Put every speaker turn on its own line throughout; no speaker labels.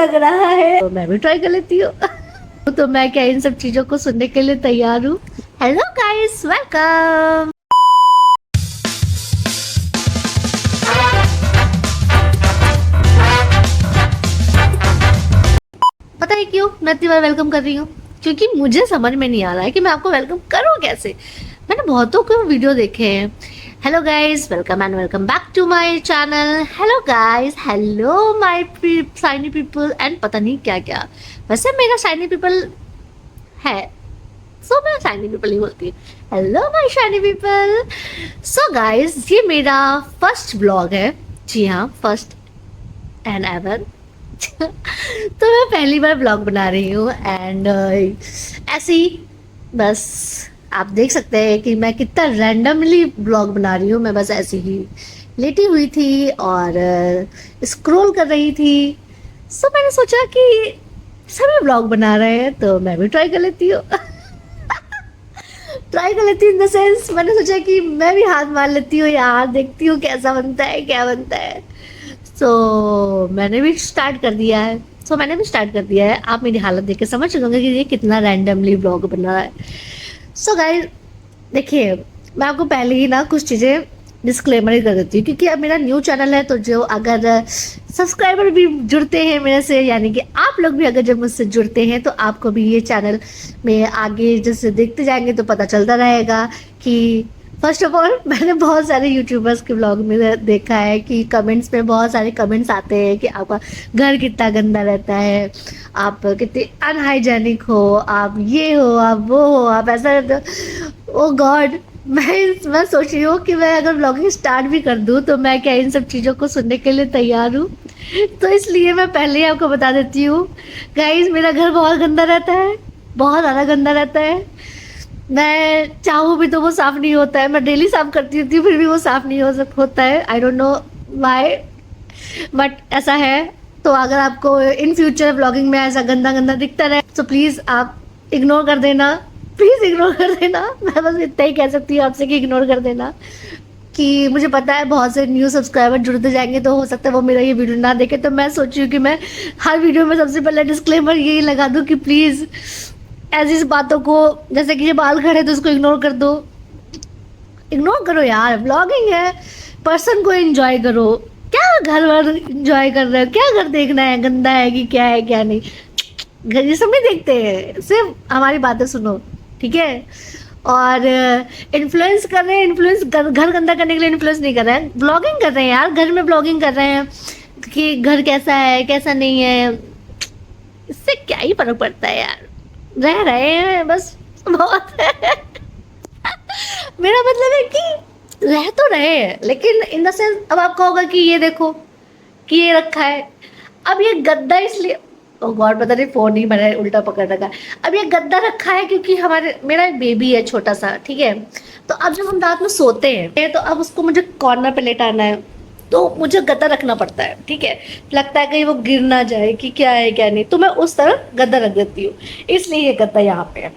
लग रहा है, तो मैं भी ट्राई कर लेती हूँ। तो मैं क्या इन सब चीजों को सुनने के लिए तैयार हूँ। Hello guys, welcome. पता है क्यों मैं इतनी बार वेलकम कर रही हूँ? क्योंकि मुझे समझ में नहीं आ रहा है कि मैं आपको वेलकम करूँ कैसे। मैंने बहुतों के वीडियो देखे हैं। Hello guys, welcome and welcome back to my channel. Hello guys, hello my shiny people and पता नहीं क्या क्या। वैसे मेरा शाइनी पीपल है, सो मैं शाइनी पीपल ही बोलती हूँ। Hello my shiny people. So guys, ये मेरा फर्स्ट ब्लॉग है। जी हाँ, फर्स्ट एंड एवर। तो मैं पहली बार ब्लॉग बना रही हूँ एंड ऐसे ही बस आप देख सकते हैं कि मैं कितना रैंडमली ब्लॉग बना रही हूँ। मैं बस ऐसे ही लेटी हुई थी और स्क्रॉल कर रही थी। सो मैंने सोचा कि सभी ब्लॉग बना रहे हैं तो मैं भी ट्राई कर लेती हूँ। ट्राई कर लेती हूँ इन द सेंस, मैंने सोचा कि मैं भी हाथ मार लेती हूँ यार, देखती हूँ कैसा बनता है, क्या बनता है। मैंने भी स्टार्ट कर दिया है। मैंने भी स्टार्ट कर दिया है। आप मेरी हालत देख के समझ चुके होंगे कि ये कितना रैंडमली ब्लॉग बन रहा है। गाइस, देखिए, मैं आपको पहले ही ना कुछ चीज़ें डिस्क्लेमर ही कर देती हूँ, क्योंकि अब मेरा न्यू चैनल है। तो जो अगर सब्सक्राइबर भी जुड़ते हैं मेरे से, यानी कि आप लोग भी अगर जब मुझसे जुड़ते हैं, तो आपको भी ये चैनल में आगे जैसे देखते जाएंगे तो पता चलता रहेगा कि फर्स्ट ऑफ ऑल मैंने बहुत सारे यूट्यूबर्स के ब्लॉग में देखा है कि कमेंट्स में बहुत सारे कमेंट्स आते हैं कि आपका घर कितना गंदा रहता है, आप कितने अनहाइजेनिक हो, आप ये हो, आप वो हो, आप ऐसा रहते हो। ओ गॉड, मैं सोच रही हूँ कि मैं अगर ब्लॉगिंग स्टार्ट भी कर दूँ तो मैं क्या इन सब चीज़ों को सुनने के लिए तैयार हूँ। तो इसलिए मैं पहले ही आपको बता देती हूँ गाइस, मेरा घर बहुत गंदा रहता है, बहुत ज़्यादा गंदा रहता है। मैं चाहूँ भी तो वो साफ नहीं होता है। मैं डेली साफ करती होती हूँ फिर भी वो साफ नहीं होता है। I don't know why, but ऐसा है। तो अगर आपको इन फ्यूचर ब्लॉगिंग में ऐसा गंदा गंदा दिखता रहे तो प्लीज़ आप इग्नोर कर देना, प्लीज़ इग्नोर कर देना। मैं बस इतना ही कह सकती हूँ आपसे कि इग्नोर कर देना। कि मुझे पता है बहुत से न्यू सब्सक्राइबर जुड़ते जाएंगे तो हो सकता है वो मेरा ये वीडियो ना देखे, तो मैं सोची हूँ कि मैं हर वीडियो में सबसे पहले डिस्क्लेमर यही लगा दूँ कि प्लीज़ ऐसी बातों को, जैसे कि ये बाल खड़े तो उसको इग्नोर कर दो। इग्नोर करो यार, ब्लॉगिंग है, पर्सन को एंजॉय करो। क्या घर वर एंजॉय कर रहे हो? क्या घर देखना है गंदा है कि क्या है क्या नहीं? घर ये सब नहीं देखते हैं, सिर्फ हमारी बातें सुनो, ठीक है? और इन्फ्लुएंस कर रहे हैं, इन्फ्लुएंस घर गंदा करने के लिए इन्फ्लुएंस नहीं कर रहे हैं, ब्लॉगिंग कर रहे हैं यार, घर में ब्लॉगिंग कर रहे हैं कि घर कैसा है कैसा नहीं है। इससे क्या ही फर्क पड़ता है यार, रह रहे हैं बस, बहुत है। मेरा मतलब है कि रह तो रहे हैं, लेकिन इन द सेंस अब आपका होगा कि ये देखो कि ये रखा है। अब ये गद्दा इसलिए, ओ गॉड पता नहीं फोन ही मैंने उल्टा पकड़ रखा है। अब ये गद्दा रखा है क्योंकि मेरा एक बेबी है छोटा सा, ठीक है? तो अब जब हम रात में सोते हैं तो अब उसको मुझे कॉर्नर पे लेटाना है, तो मुझे गद्दा रखना पड़ता है, ठीक है? लगता है कहीं वो गिर ना जाए कि क्या है क्या नहीं, तो मैं उस तरह गद्दा रख देती हूँ, इसलिए ये गद्दा यहाँ पे है।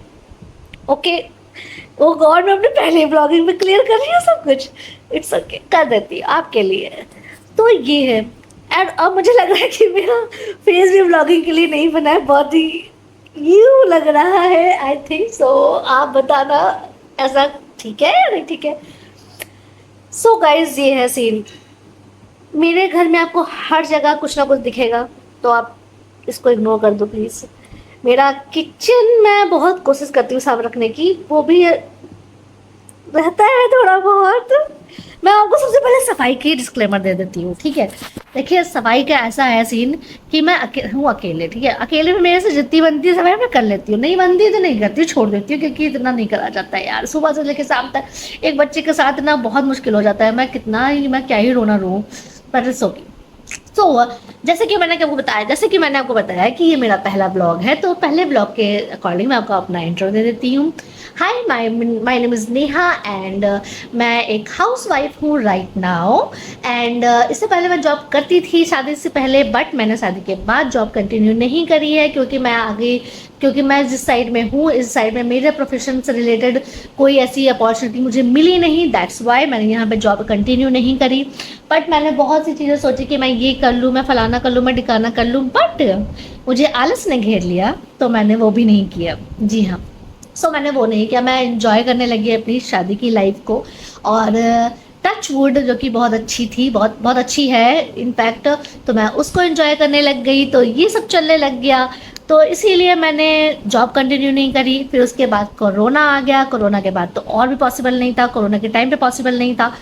ओके, ओ गॉड, मैं अपने पहले ब्लॉगिंग में क्लियर कर रही हूँ सब कुछ। इट्स ओके, कर देती हूँ आपके लिए। तो ये है। एंड अब मुझे लग रहा है कि मेरा फेस भी ब्लॉगिंग के लिए नहीं बना है, बहुत ही यू लग रहा है, आई थिंक सो। आप बताना ऐसा ठीक है या नहीं ठीक है? सो गाइज, ये है सीन। मेरे घर में आपको हर जगह कुछ ना कुछ दिखेगा, तो आप इसको इग्नोर कर दो प्लीज़। मेरा किचन मैं बहुत कोशिश करती हूँ साफ रखने की, वो भी रहता है थोड़ा बहुत। मैं आपको सबसे पहले सफाई की डिस्क्लेमर दे देती हूँ, ठीक है? देखिए, सफाई का ऐसा है सीन कि मैं हूँ अकेले, ठीक है? अकेले में मेरे से जितनी बनती है सफाई मैं कर लेती हूँ, नहीं बनती तो नहीं करती हूँ, छोड़ देती हूँ, क्योंकि इतना नहीं करा जाता है यार। सुबह से लेकर शाम तक एक बच्चे के साथ ना बहुत मुश्किल हो जाता है। मैं क्या ही रोना रो, पर इट्स ओके। जैसे कि मैंने आपको बताया कि ये मेरा पहला ब्लॉग है, तो पहले ब्लॉग के अकॉर्डिंग मैं आपको अपना इंट्रो दे देती हूँ। Hi, my name is Neha and मैं एक हाउस वाइफ हूँ राइट नाउ। एंड इससे पहले मैं जॉब करती थी शादी से पहले, बट मैंने शादी के बाद जॉब कंटिन्यू नहीं करी है, क्योंकि मैं आगे क्योंकि मैं जिस साइड में हूँ, इस साइड में मेरे प्रोफेशन से रिलेटेड कोई ऐसी अपॉर्चुनिटी मुझे मिली नहीं, दैट्स वाई मैंने यहाँ पे जॉब कंटिन्यू नहीं करी। बट मैंने बहुत सी चीज़ें सोची कि मैं ये कर लूँ, मैं फलाना कर लूँ, मैं ठिकाना कर लूँ, बट मुझे आलस ने घेर लिया, तो मैंने वो भी नहीं किया। जी हाँ, सो मैंने वो नहीं किया, मैं इंजॉय करने लगी अपनी शादी की लाइफ को। और टच वुड जो कि बहुत अच्छी थी, बहुत बहुत अच्छी है इनफैक्ट, तो मैं उसको एंजॉय करने लग गई, तो ये सब चलने लग गया। तो इसीलिए मैंने जॉब कंटिन्यू नहीं करी। फिर उसके बाद कोरोना आ गया, कोरोना के बाद तो और भी पॉसिबल नहीं था, कोरोना के टाइम पे पॉसिबल नहीं था।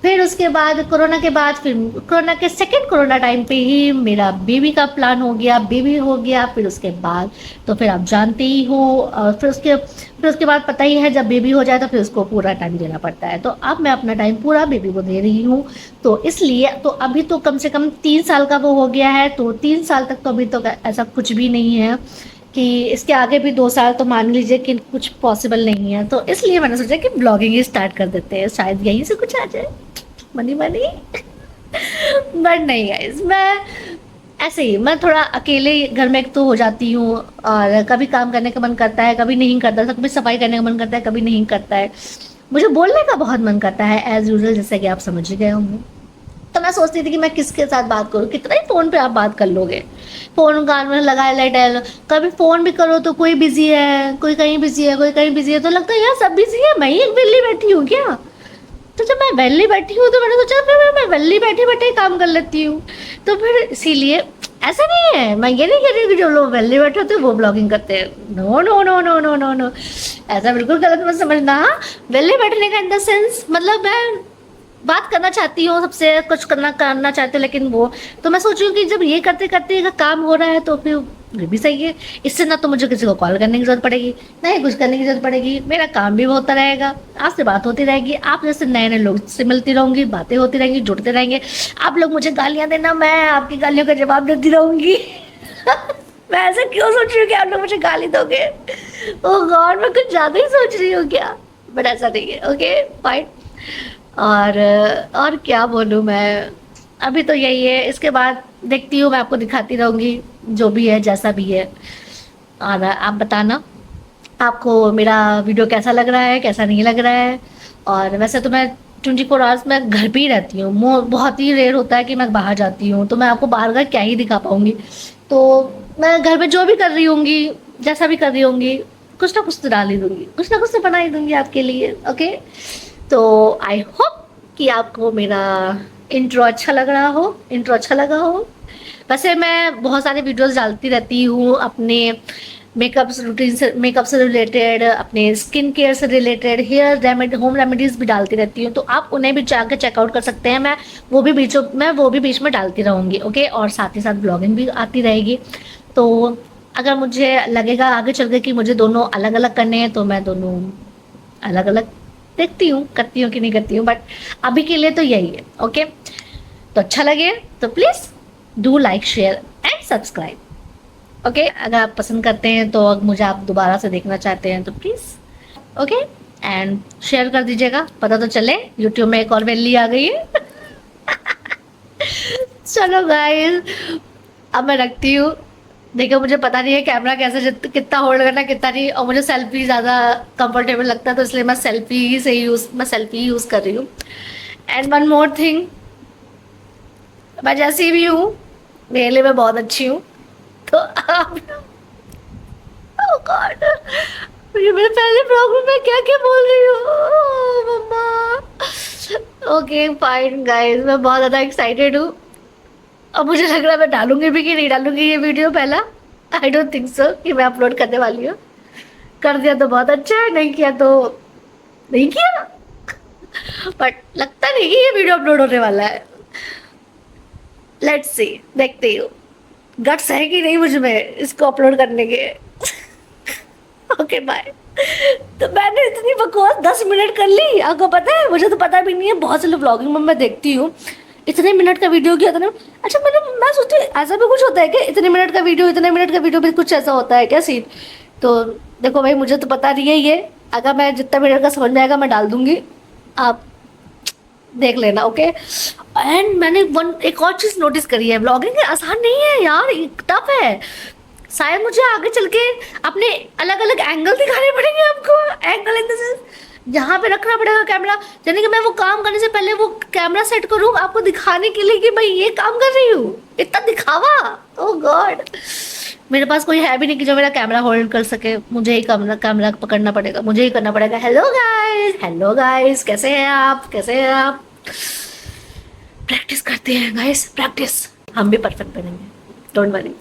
फिर उसके बाद कोरोना के बाद, फिर कोरोना के सेकेंड कोरोना टाइम पे ही मेरा बेबी का प्लान हो गया, बेबी हो गया। फिर उसके बाद तो फिर आप जानते ही हो, और फिर उसके बाद पता ही है, जब बेबी हो जाए तो फिर उसको पूरा टाइम देना पड़ता है। तो अब मैं अपना टाइम पूरा बेबी को दे रही हूँ। तो इसलिए तो अभी तो कम से कम 3 साल का वो हो गया है, तो 3 साल तक तो अभी तो ऐसा कुछ भी नहीं है कि इसके आगे भी 2 साल तो मान लीजिए कि कुछ पॉसिबल नहीं है। तो इसलिए मैंने सोचा कि ब्लॉगिंग ही स्टार्ट कर देते हैं, शायद यहीं से कुछ आ जाए, मनी मनी। बट नहीं गाइस, मैं ऐसे ही, मैं थोड़ा अकेले घर में एक तो हो जाती हूँ, और कभी काम करने का मन करता है, कभी नहीं करता, तो कभी सफाई करने का मन करता है, कभी नहीं करता है। मुझे बोलने का बहुत मन करता है एज यूजल, जैसे कि आप समझ ही गए होंगे। तो मैं सोचती थी कि मैं किसके साथ बात करूँ, कितना ही फ़ोन पे आप बात कर लोगे, फ़ोन कान में लगाए लेटे, कभी फ़ोन भी करो तो कोई बिजी है, कोई कहीं बिजी है, कोई कहीं बिजी है, तो लगता है यार सब बिजी है, मैं ही एक वेली बैठी हूँ क्या। तो जब मैं वेली बैठी हूँ तो मैंने सोचा फिर मैं वेली बैठे बैठे ही काम कर लेती हूँ। तो फिर इसीलिए ऐसा नहीं है, मैं ये नहीं कह रही कि जो लोग वेली बैठे होते हैं वो ब्लॉगिंग करते हैं, no no no no no no no, ऐसा बिल्कुल गलत मत समझना। वेली बैठने का इन द सेंस मतलब मैं बात करना चाहती हूँ, सबसे कुछ करना करना चाहती हूँ, लेकिन वो तो मैं सोच रही हूँ कि जब ये करते करते अगर काम हो रहा है तो फिर ये भी सही है। इससे ना तो मुझे किसी को कॉल करने की जरूरत पड़ेगी, ना ही कुछ करने की जरूरत पड़ेगी, मेरा काम भी होता रहेगा, आपसे बात होती रहेगी, आप जैसे नए नए लोग से मिलती रहूंगी, बातें होती रहेंगी, जुड़ते रहेंगे। आप लोग मुझे गालियाँ देना, मैं आपकी गालियों का जवाब देती रहूंगी। मैं ऐसा क्यों सोच रही हूँ कि आप लोग मुझे गाली दोगे, ओह गॉड, मैं कुछ ज़्यादा ही सोच रही हूँ क्या। बट ऐसा नहीं है, ओके फाइन। और क्या बोलूँ मैं, अभी तो यही है, इसके बाद देखती हूँ, मैं आपको दिखाती रहूँगी जो भी है, जैसा भी है। और आप बताना आपको मेरा वीडियो कैसा लग रहा है, कैसा नहीं लग रहा है। और वैसे तो मैं 24 आवर्स मैं घर पे ही रहती हूँ, बहुत ही रेयर होता है कि मैं बाहर जाती हूँ, तो मैं आपको बाहर का क्या ही दिखा पाऊँगी। तो मैं घर पे जो भी कर रही होंगी, जैसा भी कर रही होंगी, कुछ ना कुछ तो डाल ही दूंगी, कुछ ना कुछ तो बना ही दूंगी आपके लिए, ओके। तो आई होप कि आपको मेरा इंट्रो अच्छा लग रहा हो, इंट्रो अच्छा लगा हो। वैसे मैं बहुत सारे वीडियोस डालती रहती हूँ अपने मेकअप रूटीन से, मेकअप से रिलेटेड, अपने स्किन केयर से related, hair remedy, home remedies भी डालती रहती हूँ, तो आप उन्हें भी जाकर चेकआउट कर सकते हैं। मैं वो भी बीच में डालती रहूँगी, ओके। और साथ ही साथ ब्लॉगिंग भी आती रहेगी। तो अगर मुझे लगेगा आगे चल के कि मुझे दोनों अलग अलग करने हैं, तो मैं दोनों अलग अलग देखती हूँ, करती हूँ कि नहीं करती हूँ, बट अभी के लिए तो यही है, ओके। तो अच्छा लगे तो please do like, share and subscribe, okay. अगर आप पसंद करते हैं तो मुझे आप दोबारा से देखना चाहते हैं तो प्लीज़, ओके, एंड शेयर कर दीजिएगा, पता तो चले यूट्यूब में एक और वैली आ गई है। चलो गाइस, अब मैं रखती हूँ। देखो मुझे पता नहीं है कैमरा कैसे कितना होल्ड करना कितना नहीं, और मुझे सेल्फी ज़्यादा कंफर्टेबल लगता है, तो इसलिए मैं सेल्फी यूज़ कर रही हूँ। एंड वन मोर थिंग, मैं जैसी भी हूँ मेरे लिए मैं बहुत अच्छी हूँ, तो आप oh God, मुझे मेरे पहले प्रॉब्लम में क्या क्या बोल रही हूँ मम्मा। ओके फाइन गाइस, मैं बहुत ज़्यादा एक्साइटेड हूँ। अब मुझे लग रहा है मैं डालूंगी भी कि नहीं डालूंगी ये वीडियो पहला, आई डोंट थिंक सो कि मैं अपलोड करने वाली हूँ। कर दिया तो बहुत अच्छा है, नहीं किया तो नहीं किया। बट लगता नहीं कि ये वीडियो अपलोड होने वाला है। लेट्स सी, देखते हो गट्स है कि नहीं मुझ में इसको अपलोड करने के। Okay bye. तो मैंने इतनी बकवास 10 मिनट कर ली, आपको पता है, मुझे तो पता भी नहीं है, बहुत से लोग ब्लॉगिंग में मैं देखती हूँ इतने मिनट का वीडियो किया था ना। अच्छा मैं सोचती हूँ ऐसा भी कुछ होता है क्या, इतने मिनट का वीडियो, इतने मिनट का वीडियो भी कुछ ऐसा होता है क्या सीन। तो देखो भाई, मुझे तो पता नहीं है ये, अगर मैं जितना मिनट का समझ में आएगा मैं डाल दूंगी, आप देख लेना, ओके। एंड मैंने एक और चीज़ नोटिस करी है, ब्लॉगिंग आसान नहीं है यार, टफ है। शायद मुझे आगे चल के अपने अलग अलग एंगल दिखाने पड़ेंगे आपको, एंगल इन द सेंस जहाँ पे रखना पड़ेगा कैमरा, यानी कि मैं वो काम करने से पहले वो कैमरा सेट करूँ आपको दिखाने के लिए कि मैं ये काम कर रही हूँ, इतना दिखावा। ओह गॉड, मेरे पास कोई है भी नहीं कि जो मेरा कैमरा होल्ड कर सके, मुझे ही कैमरा कैमरा पकड़ना पड़ेगा, मुझे ही करना पड़ेगा। हेलो गाइस, कैसे हैं आप, कैसे हैं आप? प्रैक्टिस करते हैं गाइस, प्रैक्टिस, हम भी परफेक्ट बनेंगे, डोंट वरी।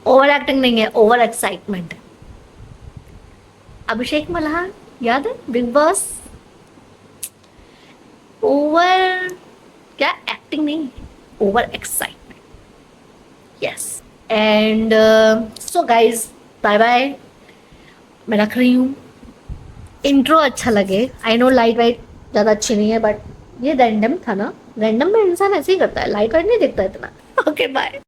ओवर एक्टिंग नहीं है, ओवर एक्साइटमेंट है। अभिषेक मल्हार याद है, बिग बॉस? ओवर क्या एक्टिंग नहीं, over excitement, yes. And so guys, bye bye, मैं रख रही हूँ। इंट्रो अच्छा लगे, आई नो लाइट वाइट ज़्यादा अच्छी नहीं है, बट ये रैंडम था ना, रैंडम में इंसान ऐसे ही करता है, लाइट वाइट नहीं देखता इतना। Okay bye.